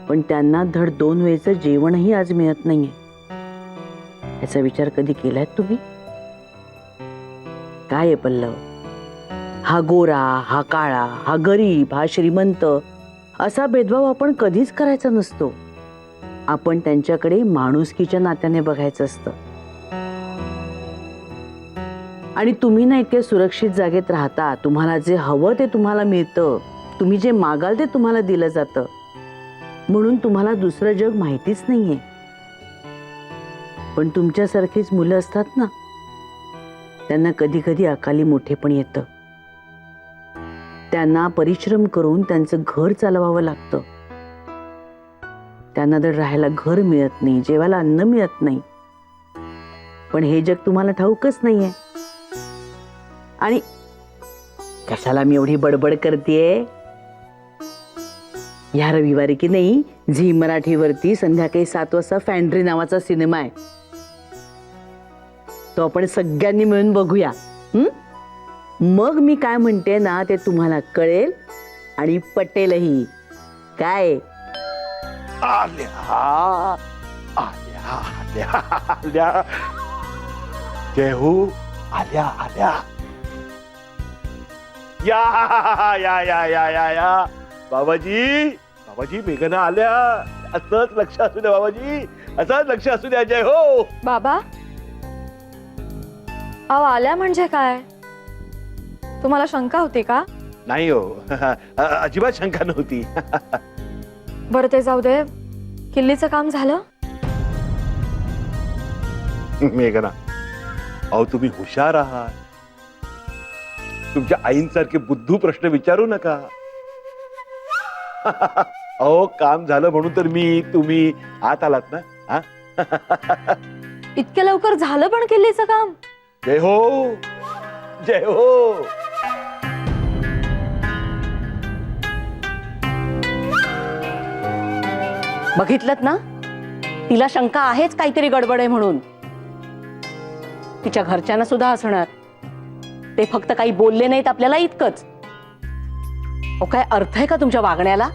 पण त्यांना धड 2 वेळचं जेवणही आज मिळत नाहीये. याचा विचार कधी केलाय तुम्ही? काय आहे पल्लव, हा गोरा, हा काळा, हा गरीब, हा श्रीमंत असा भेदभाव आपण कधीच करायचा नसतो. आपण त्यांच्याकडे माणुसकीच्या नात्याने बघायचं असतं. आणि तुम्ही ना इतक्या सुरक्षित जागेत राहता, तुम्हाला जे हवं ते तुम्हाला मिळतं, तुम्ही जे मागाल ते तुम्हाला दिलं जातं, म्हणून तुम्हाला दुसरं जग माहितीच नाहीये. पण तुमच्यासारखीच मुलं असतात ना, त्यांना कधी कधी अकाली मोठेपण येतं. त्यांना परिश्रम करून त्यांचं घर चालवावं लागतं. त्यांना तर राहायला घर मिळत नाही, जेवायला अन्न मिळत नाही. पण हे जग तुम्हाला ठाऊकच नाहीये. आणि कशाला मी एवढी बडबड करतेय? या रविवारी की नाही झी मराठीवरती संध्याकाळी 7 वाजता फॅन्ड्री नावाचा सिनेमा आहे. तो आपण सगळ्यांनी मिळून बघूया. मग मी काय म्हणते ना ते तुम्हाला कळेल आणि पटेलही. काय? आल्या आल्या आल्या आल्या जय हो. आल्या आल्या या या या या या या बाबाजी बाबाजी मेघना आल्या. असंच लक्ष असू द्या बाबाजी, असंच लक्ष असू द्या. जय हो. बाबा, अहो आल्या म्हणजे काय? तुम्हाला शंका होती का? नाही हो, अजिबात शंका नव्हती. बरं ते जाऊ दे, किल्लीचं काम झालं? मेघना, अहो तुम्ही हुशार आहात. तुमच्या आईंसारखे बुद्धू प्रश्न विचारू नका. अहो काम झालं म्हणून तर तुम्ही आत आलात ना. हा? इतक्या लवकर झालं पण किल्लीचं काम? जय हो जय हो. बघितलत ना, तिला शंका आहेच काहीतरी गडबड आहे म्हणून. तिच्या घरच्यांना सुद्धा असणार. ते फक्त काही बोलले नाहीत आपल्याला इतकंच. काय अर्थ आहे का तुमच्या वागण्याला?